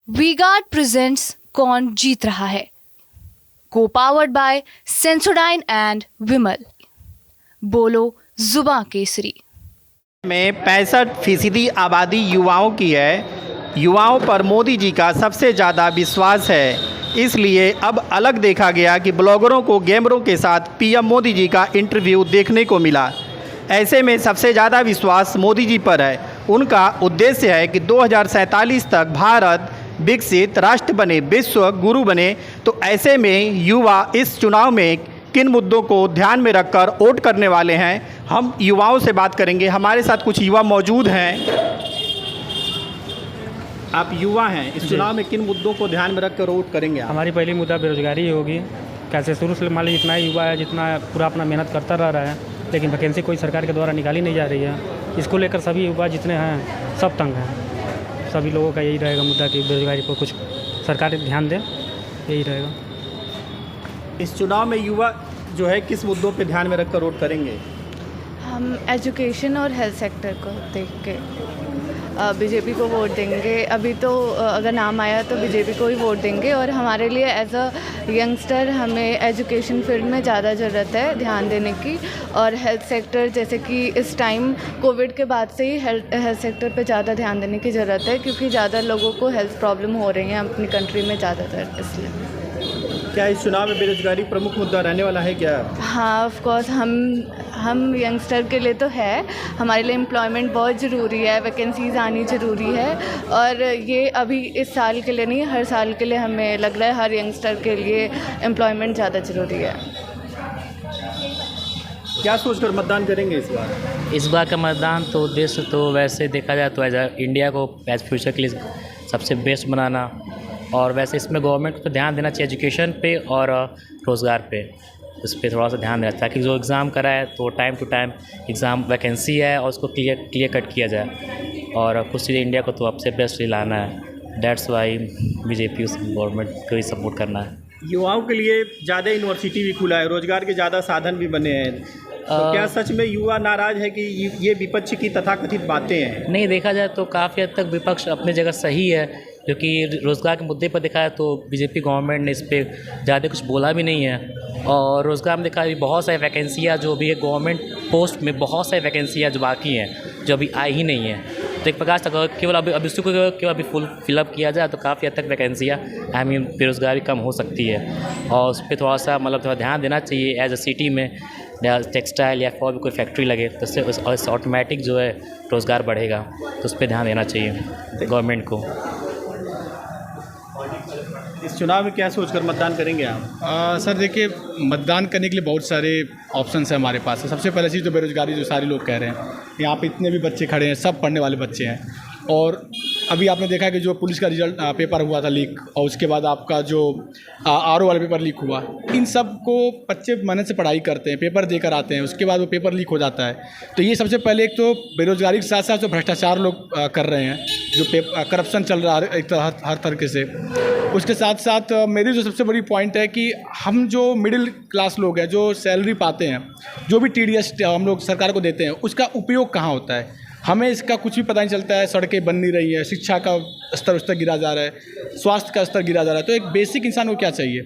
V-Guard presents कौन जीत रहा है, को पावर्ड बाय सेंसोडाइन एंड विमल। बोलो जुबां केसरी। में 65% आबादी युवाओं की है। युवाओं पर मोदी जी का सबसे ज़्यादा विश्वास है। इसलिए अब अलग देखा गया कि ब्लॉगरों को गेमरों के साथ पीएम मोदी जी का इंटरव्यू देखने को मिला। ऐसे में सबसे ज़्यादा विश्वास मोदी जी पर है। उनका उद्देश्य है कि 2047 तक भारत विकसित राष्ट्र बने, विश्व गुरु बने। तो ऐसे में युवा इस चुनाव में किन मुद्दों को ध्यान में रखकर वोट करने वाले हैं, हम युवाओं से बात करेंगे। हमारे साथ कुछ युवा मौजूद हैं। आप युवा हैं, इस चुनाव में किन मुद्दों को ध्यान में रखकर वोट करेंगे आप? हमारी पहली मुद्दा बेरोजगारी होगी। कैसे शुरू से मान लीजिए इतना युवा है, जितना पूरा अपना मेहनत करता रह रहा है, लेकिन वैकेंसी कोई सरकार के द्वारा निकाली नहीं जा रही है। इसको लेकर सभी युवा जितने हैं सब तंग हैं। सभी लोगों का यही रहेगा मुद्दा कि बेरोजगारी पर कुछ सरकार ध्यान दे, यही रहेगा। इस चुनाव में युवा जो है किस मुद्दों पे ध्यान में रखकर वोट करेंगे? हम एजुकेशन और हेल्थ सेक्टर को देख के बीजेपी को वोट देंगे। अभी तो अगर नाम आया तो बीजेपी को ही वोट देंगे। और हमारे लिए एज अ यंगस्टर हमें एजुकेशन फील्ड में ज़्यादा ज़रूरत है ध्यान देने की। और हेल्थ सेक्टर, जैसे कि इस टाइम कोविड के बाद से ही हेल्थ सेक्टर पे ज़्यादा ध्यान देने की ज़रूरत है, क्योंकि ज़्यादा लोगों को हेल्थ प्रॉब्लम हो रही हैं अपनी कंट्री में ज़्यादातर। इसलिए क्या इस चुनाव में बेरोजगारी प्रमुख मुद्दा रहने वाला है क्या? हाँ, ऑफ कोर्स हम यंगस्टर के लिए तो है। हमारे लिए एम्प्लॉयमेंट बहुत ज़रूरी है, वैकेंसीज़ आनी ज़रूरी है। और ये अभी इस साल के लिए नहीं, हर साल के लिए हमें लग रहा है हर यंगस्टर के लिए एम्प्लॉयमेंट ज़्यादा ज़रूरी है। क्या सोचकर मतदान करेंगे इस बार? इस बार का मतदान तो उद्देश्य तो वैसे देखा जाए तो एज इंडिया को एज फ्यूचर के लिए सबसे बेस्ट बनाना। और वैसे इसमें गवर्नमेंट को ध्यान देना चाहिए एजुकेशन पे और रोज़गार पे। इस पर थोड़ा सा ध्यान देना, ताकि जो एग्ज़ाम कराए तो time to time exam vacancy है और उसको क्लियर कट किया जाए। और कुछ चीज़ें इंडिया को तो अब से बेस्ट लाना है। दैट्स वाई बीजेपी गवर्नमेंट को ही सपोर्ट करना है। युवाओं के लिए ज़्यादा यूनिवर्सिटी भी खुला है, रोजगार के ज़्यादा साधन भी बने हैं। तो क्या सच में युवा नाराज़ है कि ये विपक्ष की तथाकथित बातें हैं? नहीं, देखा जाए तो काफ़ी हद तक विपक्ष अपनी जगह सही है, क्योंकि रोज़गार के मुद्दे पर देखा है तो बीजेपी गवर्नमेंट ने इस पर ज़्यादा कुछ बोला भी नहीं है। और रोज़गार में देखा है बहुत सारी वैकेंसियाँ जो भी है, गवर्नमेंट पोस्ट में बहुत सारी वैकेंसियाँ जो बाकी हैं, जो अभी आई ही नहीं है। तो एक प्रकार से केवल अभी उसको केवल अभी फुल फिलअप किया जाए तो काफ़ी हद तक वैकेंसियाँ बेरोज़गारी कम हो सकती है। और उस पर थोड़ा सा थोड़ा ध्यान देना चाहिए। एज अ सिटी में टेक्सटाइल या और भी कोई फैक्ट्री लगे तो उससे ऑटोमेटिक जो है रोज़गार बढ़ेगा। तो उस पर ध्यान देना चाहिए गवर्नमेंट को। इस चुनाव में क्या सोचकर मतदान करेंगे आप? सर देखिए, मतदान करने के लिए बहुत सारे ऑप्शंस हैं हमारे पास। सबसे पहले चीज़ तो बेरोजगारी, जो सारे लोग कह रहे हैं। यहाँ पे इतने भी बच्चे खड़े हैं, सब पढ़ने वाले बच्चे हैं। और अभी आपने देखा कि जो पुलिस का रिजल्ट पेपर हुआ था लीक, और उसके बाद आपका जो आरओ वाला पेपर लीक हुआ, इन सब को बच्चे मेहनत से पढ़ाई करते हैं, पेपर देकर आते हैं, उसके बाद वो पेपर लीक हो जाता है। तो ये सबसे पहले एक तो बेरोजगारी के साथ साथ जो भ्रष्टाचार लोग कर रहे हैं, जो करप्शन चल रहा है एक हर तरीके से। उसके साथ साथ मेरी जो सबसे बड़ी पॉइंट है कि हम जो मिडिल क्लास लोग हैं, जो सैलरी पाते हैं, जो भी TDS हम लोग सरकार को देते हैं, उसका उपयोग कहाँ होता है, हमें इसका कुछ भी पता नहीं चलता है। सड़कें बन नहीं रही है, शिक्षा का स्तर उस तक गिरा जा रहा है, स्वास्थ्य का स्तर गिरा जा रहा है। तो एक बेसिक इंसान को क्या चाहिए?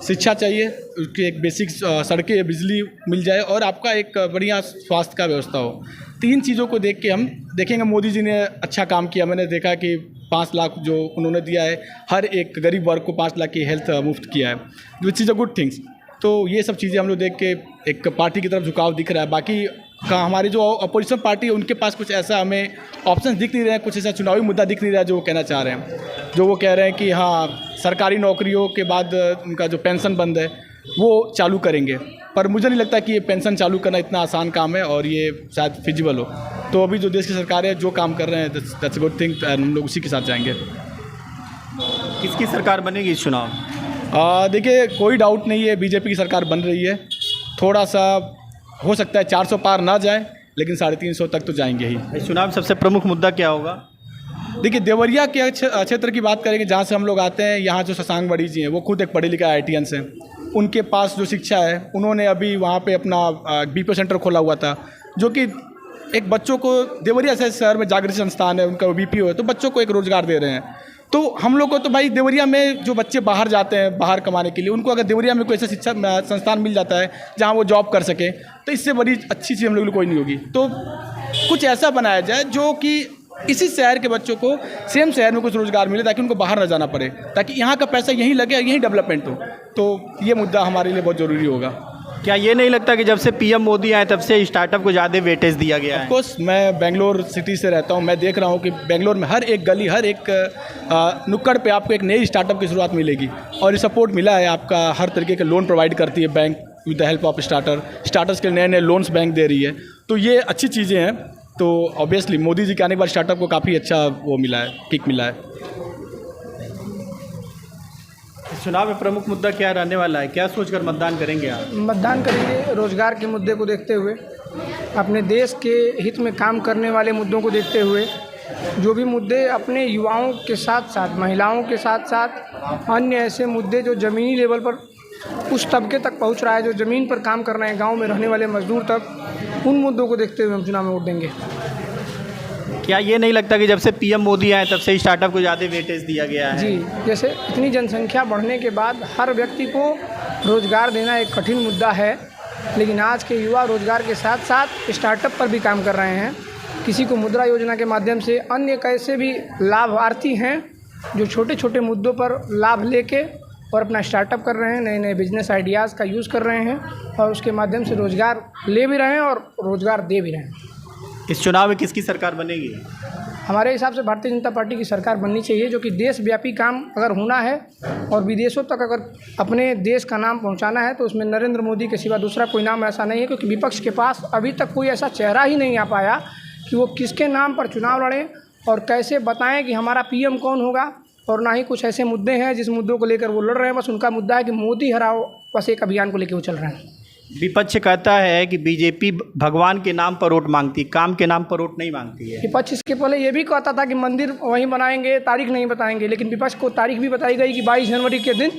शिक्षा चाहिए, उसकी एक बेसिक सड़कें, बिजली मिल जाए और आपका एक बढ़िया स्वास्थ्य का व्यवस्था हो। 3 चीज़ों को देख के हम देखेंगे मोदी जी ने अच्छा काम किया। मैंने देखा कि 5 लाख जो उन्होंने दिया है, हर एक गरीब वर्ग को 5 लाख की हेल्थ मुफ्त किया है, which is a good things. तो ये सब चीज़ें हम लोग देख के एक पार्टी की तरफ झुकाव दिख रहा है। बाकी का हमारे जो अपोजिशन पार्टी है, उनके पास कुछ ऐसा हमें ऑप्शन दिख नहीं रहे हैं, कुछ ऐसा चुनावी मुद्दा दिख नहीं रहा है जो वो कहना चाह रहे हैं। जो वो कह रहे हैं कि हाँ, सरकारी नौकरियों के बाद उनका जो पेंशन बंद है वो चालू करेंगे, पर मुझे नहीं लगता कि ये पेंशन चालू करना इतना आसान काम है और ये शायद फिजिबल हो। तो अभी जो देश की सरकार है जो काम कर रहे हैं, दैट्स अ गुड थिंग, हम लोग उसी के साथ जाएंगे। किसकी सरकार बनेगी इस चुनाव? देखिए, कोई डाउट नहीं है, बीजेपी की सरकार बन रही है। थोड़ा सा हो सकता है 400 पार ना जाए, लेकिन 350 तक तो जाएंगे ही। इस चुनाव में सबसे प्रमुख मुद्दा क्या होगा? देखिए, देवरिया के क्षेत्र की बात करेंगे, जहाँ से हम लोग आते हैं। यहाँ जो शशांक बड़ी जी हैं, वो खुद एक पढ़े लिखे IITians हैं। उनके पास जो शिक्षा है, उन्होंने अभी वहाँ पे अपना BPO सेंटर खोला हुआ था, जो कि एक बच्चों को, देवरिया से शहर में जागृति संस्थान है, उनका BPO है, तो बच्चों को एक रोज़गार दे रहे हैं। तो हम लोग को तो भाई देवरिया में जो बच्चे बाहर जाते हैं बाहर कमाने के लिए, उनको अगर देवरिया में कोई ऐसा शिक्षा संस्थान मिल जाता है जहाँ वो जॉब कर सके, तो इससे बड़ी अच्छी चीज़ हम लोग को कोई नहीं होगी। तो कुछ ऐसा बनाया जाए जो कि इसी शहर के बच्चों को सेम शहर में कुछ रोज़गार मिले, ताकि उनको बाहर ना जाना पड़े, ताकि यहाँ का पैसा यहीं लगे, यहीं डेवलपमेंट हो। तो ये मुद्दा हमारे लिए बहुत ज़रूरी होगा। क्या ये नहीं लगता कि जब से पीएम मोदी आए तब से स्टार्टअप को ज़्यादा वेटेज दिया गया है? ऑफकोर्स मैं बेंगलोर सिटी से रहता हूँ, मैं देख रहा हूँ कि बेंगलोर में हर एक गली, हर एक नुक्कड़ पे आपको एक नई स्टार्टअप की शुरुआत मिलेगी, और ये सपोर्ट मिला है। आपका हर तरीके के लोन प्रोवाइड करती है bank with the help of starters के नए नए लोन्स बैंक दे रही है। तो ये अच्छी चीज़ें हैं। तो ऑब्वियसली मोदी जी के आने के बाद स्टार्टअप को काफ़ी अच्छा वो मिला है, किक मिला है। इस चुनाव में प्रमुख मुद्दा क्या रहने वाला है? क्या सोचकर मतदान करेंगे आप? मतदान करेंगे रोज़गार के मुद्दे को देखते हुए, अपने देश के हित में काम करने वाले मुद्दों को देखते हुए, जो भी मुद्दे अपने युवाओं के साथ साथ महिलाओं के साथ साथ अन्य ऐसे मुद्दे जो ज़मीनी लेवल पर उस तबके तक पहुंच रहा है, जो ज़मीन पर काम कर रहे हैं, गांव में रहने वाले मजदूर तक, उन मुद्दों को देखते हुए हम चुनाव में वोट देंगे। क्या ये नहीं लगता कि जब से पीएम मोदी आए तब से स्टार्टअप को ज़्यादा वेटेज दिया गया है? जी, जैसे इतनी जनसंख्या बढ़ने के बाद हर व्यक्ति को रोज़गार देना एक कठिन मुद्दा है, लेकिन आज के युवा रोज़गार के साथ साथ स्टार्टअप पर भी काम कर रहे हैं। किसी को मुद्रा योजना के माध्यम से, अन्य कैसे भी लाभार्थी हैं जो छोटे छोटे मुद्दों पर लाभ लेके और अपना स्टार्टअप कर रहे हैं, नए नए बिजनेस आइडियाज़ का यूज़ कर रहे हैं, और उसके माध्यम से रोज़गार ले भी रहे हैं और रोज़गार दे भी रहे हैं। इस चुनाव में किसकी सरकार बनेगी? हमारे हिसाब से भारतीय जनता पार्टी की सरकार बननी चाहिए, जो कि देशव्यापी काम अगर होना है और विदेशों तक अगर अपने देश का नाम पहुंचाना है, तो उसमें नरेंद्र मोदी के सिवा दूसरा कोई नाम ऐसा नहीं है, क्योंकि विपक्ष के पास अभी तक कोई ऐसा चेहरा ही नहीं आ पाया कि वो किसके नाम पर चुनाव लड़ें और कैसे बताएं कि हमारा पीएम कौन होगा। और ना ही कुछ ऐसे मुद्दे हैं जिस मुद्दों को लेकर वो लड़ रहे हैं, बस उनका मुद्दा है कि मोदी हराओ, बस एक अभियान को लेकर वो चल रहे हैं। विपक्ष कहता है कि बीजेपी भगवान के नाम पर वोट मांगती है, काम के नाम पर वोट नहीं मांगती है। विपक्ष इसके पहले ये भी कहता था कि मंदिर वहीं बनाएंगे, तारीख नहीं बताएंगे, लेकिन विपक्ष को तारीख भी बताई गई कि 22 जनवरी के दिन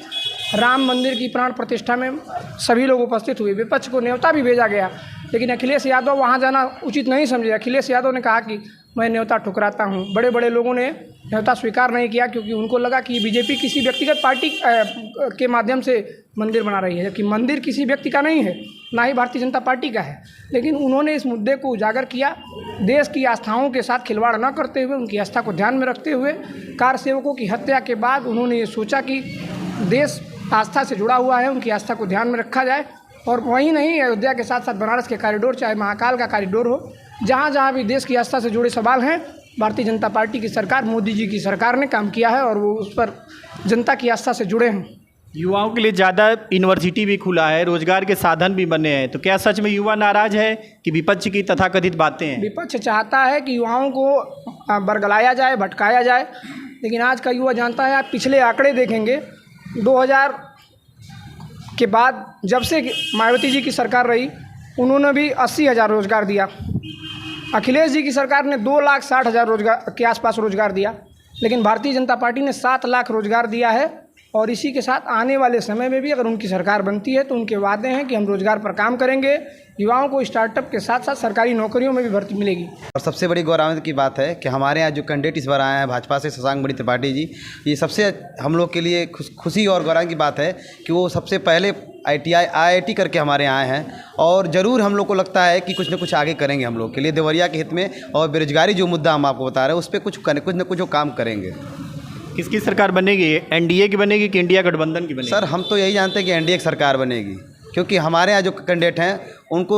राम मंदिर की प्राण प्रतिष्ठा में सभी लोग उपस्थित हुए। विपक्ष को न्योता भी भेजा गया, लेकिन अखिलेश यादव वहाँ जाना उचित नहीं समझे। अखिलेश यादव ने कहा कि मैं न्योता ठुकराता हूँ। बड़े बड़े लोगों ने न्योता स्वीकार नहीं किया, क्योंकि उनको लगा कि बीजेपी किसी व्यक्तिगत पार्टी के माध्यम से मंदिर बना रही है, जबकि मंदिर किसी व्यक्ति का नहीं है, ना ही भारतीय जनता पार्टी का है। लेकिन उन्होंने इस मुद्दे को उजागर किया, देश की आस्थाओं के साथ खिलवाड़ न करते हुए, उनकी आस्था को ध्यान में रखते हुए। कार सेवकों की हत्या के बाद उन्होंने ये सोचा कि देश आस्था से जुड़ा हुआ है, उनकी आस्था को ध्यान में रखा जाए। और वहीं नहीं, अयोध्या के साथ साथ बनारस के कॉरिडोर, चाहे महाकाल का कॉरिडोर हो, जहाँ जहाँ भी देश की आस्था से जुड़े सवाल हैं, भारतीय जनता पार्टी की सरकार, मोदी जी की सरकार ने काम किया है, और वो उस पर जनता की आस्था से जुड़े हैं। युवाओं के लिए ज़्यादा यूनिवर्सिटी भी खुला है, रोजगार के साधन भी बने हैं, तो क्या सच में युवा नाराज है कि विपक्ष की तथाकथित बातें हैं? विपक्ष चाहता है कि युवाओं को बरगलाया जाए, भटकाया जाए, लेकिन आज का युवा जानता है। आप पिछले आंकड़े देखेंगे, 2000 के बाद जब से मायावती जी की सरकार रही, उन्होंने भी 80,000 रोज़गार दिया। अखिलेश जी की सरकार ने 2,60,000 रोज़गार के आसपास रोज़गार दिया, लेकिन भारतीय जनता पार्टी ने 7 लाख रोज़गार दिया है। और इसी के साथ आने वाले समय में भी अगर उनकी सरकार बनती है, तो उनके वादे हैं कि हम रोज़गार पर काम करेंगे, युवाओं को स्टार्टअप के साथ साथ सरकारी नौकरियों में भी भर्ती मिलेगी। और सबसे बड़ी गौरवान्वित की बात है कि हमारे यहाँ जो कैंडिडेट इस बार आए हैं भाजपा से, शशांक मणि त्रिपाठी जी, ये सबसे हम लोग के लिए खुशी और गौरव की बात है कि वो सबसे पहले IIT करके हमारे यहाँ आए हैं। और ज़रूर हम लोग को लगता है कि कुछ न कुछ आगे करेंगे हम लोग के लिए देवरिया के हित में, और बेरोजगारी जो मुद्दा हम आपको बता रहे हैं उस पर कुछ न कुछ जो काम करेंगे। किसकी सरकार बनेगी? NDA की बनेगी कि इंडिया गठबंधन की बनेगी? सर, हम तो यही जानते हैं कि NDA की सरकार बनेगी, क्योंकि हमारे यहाँ जो कैंडिडेट हैं उनको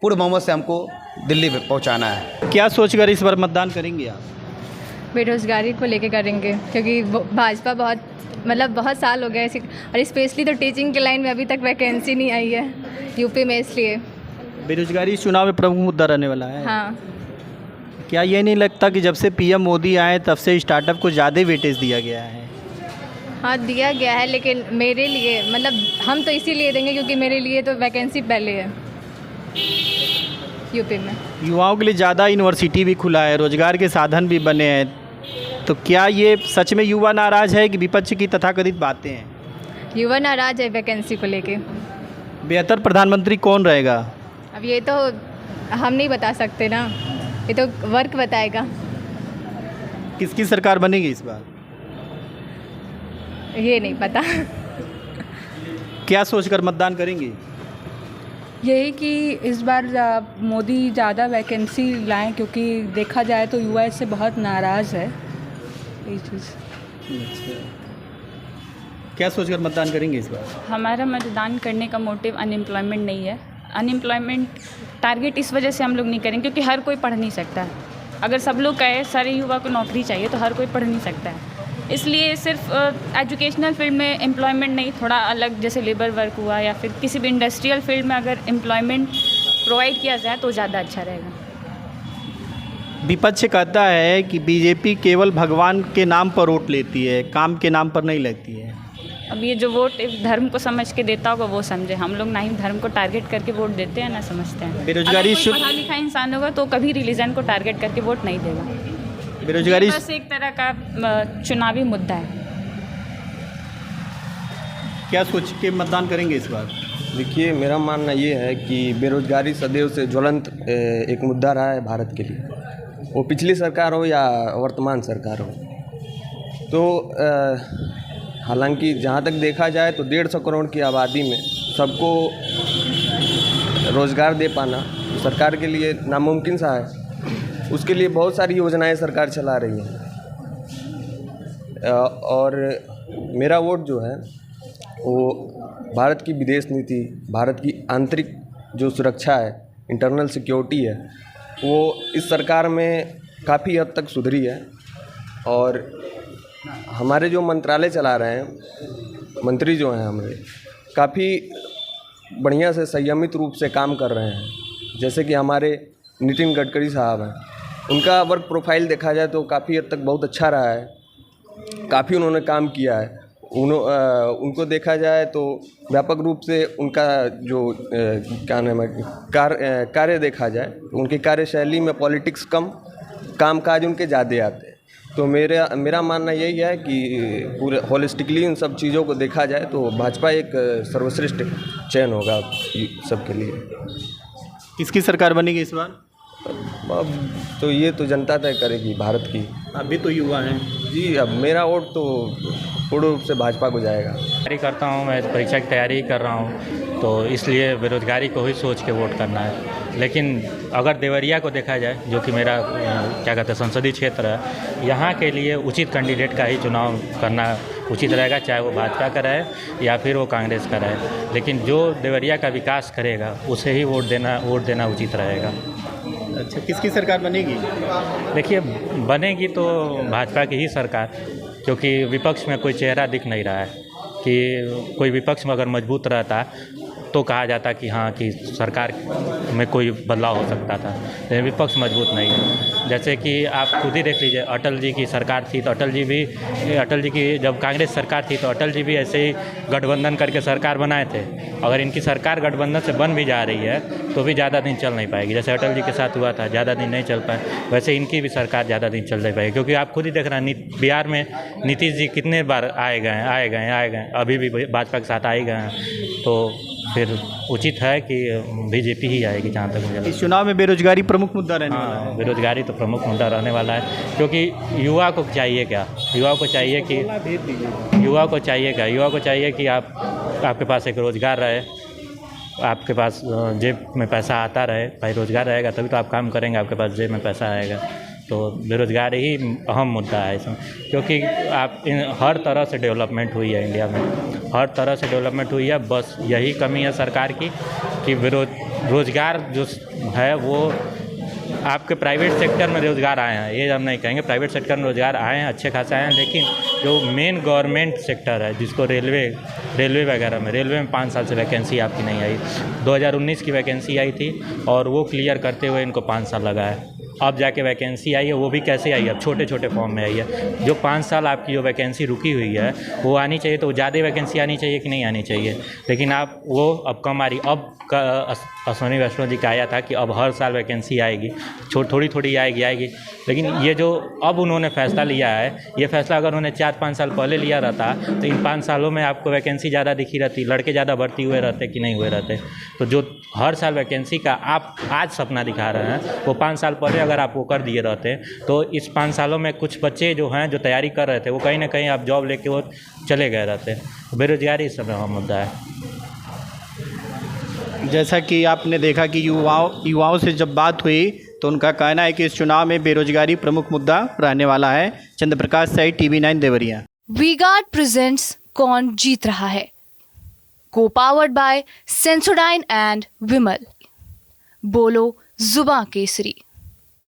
पूर्ण बहुमत से हमको दिल्ली में पहुँचाना है। क्या सोचकर इस बार मतदान करेंगे आप? बेरोज़गारी को लेके करेंगे, क्योंकि भाजपा बहुत साल हो गए ऐसे, और स्पेशली तो टीचिंग के लाइन में अभी तक वैकेंसी नहीं आई है यूपी में, इसलिए बेरोजगारी इस चुनाव में प्रमुख मुद्दा रहने वाला है। हाँ। क्या ये नहीं लगता कि जब से PM मोदी आए तब से स्टार्टअप को ज़्यादा वेटेज दिया गया है? हाँ, दिया गया है, लेकिन मेरे लिए हम तो इसीलिए देंगे क्योंकि मेरे लिए तो वैकेंसी पहले है यूपी में। युवाओं के लिए ज़्यादा यूनिवर्सिटी भी खुला है, रोजगार के साधन भी बने हैं, तो क्या ये सच में युवा नाराज है कि विपक्ष की तथाकथित बातें हैं? युवा नाराज है वैकेंसी को लेके। बेहतर प्रधानमंत्री कौन रहेगा? अब ये तो हम नहीं बता सकते ना, ये तो वर्क बताएगा। किसकी सरकार बनेगी इस बार? ये नहीं पता। क्या सोचकर मतदान करेंगे? यही कि इस बार मोदी ज़्यादा वैकेंसी लाएं, क्योंकि देखा जाए तो युवा इससे बहुत नाराज़ है। यही चीज़। क्या सोचकर मतदान करेंगे इस बार? हमारा मतदान करने का मोटिव अनएम्प्लॉयमेंट नहीं है। अनएम्प्लॉयमेंट टारगेट इस वजह से हम लोग नहीं करेंगे क्योंकि हर कोई पढ़ नहीं सकता है। अगर सब लोग कहे सारे युवा को नौकरी चाहिए तो हर कोई पढ़ नहीं सकता है। इसलिए सिर्फ एजुकेशनल फील्ड में एम्प्लॉयमेंट नहीं, थोड़ा अलग जैसे लेबर वर्क हुआ या फिर किसी भी इंडस्ट्रियल फील्ड में अगर एम्प्लॉयमेंट प्रोवाइड किया जाए तो ज़्यादा अच्छा रहेगा। विपक्ष कहता है कि बीजेपी केवल भगवान के नाम पर वोट लेती है, काम के नाम पर नहीं लेती है। अब ये जो वोट धर्म को समझ के देता होगा वो समझे। हम लोग ना ही धर्म को टारगेट करके वोट देते हैं ना समझते हैं। बेरोजगारी अगर कोई पढ़ा लिखा इंसान होगा तो कभी रिलीजन को टारगेट करके वोट नहीं देगा। बेरोजगारी ये बस एक तरह का चुनावी मुद्दा है। क्या सोच के मतदान करेंगे इस बार? देखिए, मेरा मानना ये है कि बेरोजगारी सदैव से ज्वलंत एक मुद्दा रहा है भारत के लिए, वो पिछली सरकार हो या वर्तमान सरकार हो। तो हालांकि जहाँ तक देखा जाए तो 150 करोड़ की आबादी में सबको रोज़गार दे पाना सरकार के लिए नामुमकिन सा है। उसके लिए बहुत सारी योजनाएं सरकार चला रही है और मेरा वोट जो है वो भारत की विदेश नीति, भारत की आंतरिक जो सुरक्षा है, इंटरनल सिक्योरिटी है, वो इस सरकार में काफ़ी हद तक सुधरी है। और हमारे जो मंत्रालय चला रहे हैं मंत्री जो हैं हमारे, काफ़ी बढ़िया से संयमित रूप से काम कर रहे हैं। जैसे कि हमारे नितिन गडकरी साहब हैं, उनका वर्क प्रोफाइल देखा जाए तो काफ़ी हद तक बहुत अच्छा रहा है, काफ़ी उन्होंने काम किया है। उनको देखा जाए तो व्यापक रूप से उनका जो क्या नाम है कार्य देखा जाए तो उनकी कार्यशैली में पॉलिटिक्स कम, कामकाज उनके ज़्यादा आते हैं। तो मेरा मानना यही है कि पूरे होलिस्टिकली इन सब चीज़ों को देखा जाए तो भाजपा एक सर्वश्रेष्ठ चयन होगा सबके लिए। किसकी सरकार बनेगी इस बार? अब तो ये तो जनता तय करेगी भारत की। अभी तो युवा हैं जी, अब मेरा वोट तो पूर्ण रूप से भाजपा को जाएगा। तैयारी करता हूँ, मैं परीक्षा की तैयारी कर रहा हूँ, तो इसलिए बेरोजगारी को ही सोच के वोट करना है। लेकिन अगर देवरिया को देखा जाए, जो कि मेरा क्या कहते हैं संसदीय क्षेत्र है, यहाँ के लिए उचित कैंडिडेट का ही चुनाव करना उचित रहेगा, चाहे वो भाजपा का रहे या फिर वो कांग्रेस का रहे। लेकिन जो देवरिया का विकास करेगा उसे ही वोट देना उचित रहेगा। अच्छा, किसकी सरकार बनेगी? देखिए, बनेगी तो भाजपा की ही सरकार, क्योंकि विपक्ष में कोई चेहरा दिख नहीं रहा है। कि कोई विपक्ष में अगर मजबूत रहता तो कहा जाता कि हाँ कि सरकार में कोई बदलाव हो सकता था, लेकिन विपक्ष मजबूत नहीं है। जैसे कि आप खुद ही देख लीजिए, अटल जी की सरकार थी तो अटल जी की जब कांग्रेस सरकार थी तो अटल जी भी ऐसे ही गठबंधन करके सरकार बनाए थे। अगर इनकी सरकार गठबंधन से बन भी जा रही है तो भी ज़्यादा दिन चल नहीं पाएगी। जैसे अटल जी के साथ हुआ था, ज़्यादा दिन नहीं चल पाए, वैसे इनकी भी सरकार ज़्यादा दिन चल नहीं पाएगी। क्योंकि आप खुद ही देख रहे हैं बिहार में नीतीश जी कितने बार आए गए, अभी भी भाजपा के साथ आए गए हैं। तो फिर उचित है कि बीजेपी ही आएगी जहाँ तक मुझे लगता है। इस चुनाव में बेरोजगारी प्रमुख मुद्दा रहने वाला है। बेरोजगारी तो प्रमुख मुद्दा रहने वाला है, क्योंकि युवा को चाहिए कि आपके पास एक रोज़गार रहे, आपके पास जेब में पैसा आता रहे। भाई रोज़गार रहेगा तभी तो आप काम करेंगे, आपके पास जेब में पैसा आएगा। तो बेरोज़गारी ही अहम मुद्दा है इसमें, क्योंकि हर तरह से डेवलपमेंट हुई है इंडिया में, हर तरह से डेवलपमेंट हुई है। बस यही कमी है सरकार की कि रोज़गार जो है वो आपके प्राइवेट सेक्टर में रोज़गार आए हैं, ये हम नहीं कहेंगे। प्राइवेट सेक्टर में रोज़गार आए हैं, अच्छे खासे आए हैं, लेकिन जो मेन गवर्नमेंट सेक्टर है, जिसको रेलवे वगैरह में, रेलवे में 5 साल से वैकेंसी आपकी नहीं आई। 2019 की वैकेंसी आई थी और वो क्लियर करते हुए इनको 5 साल लगा है। अब जाके वैकेंसी आई है, वो भी कैसे आई है? अब छोटे छोटे फॉर्म में आई है। जो 5 साल आपकी जो वैकेंसी रुकी हुई है वो आनी चाहिए, तो ज़्यादा वैकेंसी आनी चाहिए कि नहीं आनी चाहिए? लेकिन आप वो अब कम आ रही। अब अश्विनी वैष्णव जी का आया था कि अब हर साल वैकेंसी आएगी, थोड़ी थोड़ी आएगी। लेकिन ये जो अब उन्होंने फ़ैसला लिया है, ये फ़ैसला अगर उन्होंने 4-5 साल पहले लिया रहता तो इन 5 सालों में आपको वैकेंसी ज़्यादा दिखी रहती, लड़के ज़्यादा भर्ती हुए रहते कि नहीं हुए रहते। तो जो हर साल वैकेंसी का आप आज सपना दिखा रहे हैं, वो 5 साल पहले अगर आप वो कर दिए रहते तो इस 5 सालों में कुछ बच्चे जो हैं जो तैयारी कर रहे थे वो कहीं ना कहीं आप जॉब लेके वो चले गए रहते। बेरोजगारी इस समय वहाँ मुद्दा है। जैसा कि आपने देखा कि युवाओं से जब बात हुई तो उनका कहना है कि इस चुनाव में बेरोजगारी प्रमुख मुद्दा रहने वाला है। चंद्रप्रकाश साई, TV9 देवरिया। वी-गार्ड प्रेजेंट्स कौन जीत रहा है, को पावर्ड बाय सेंसोडाइन एंड विमल। बोलो जुबां केसरी।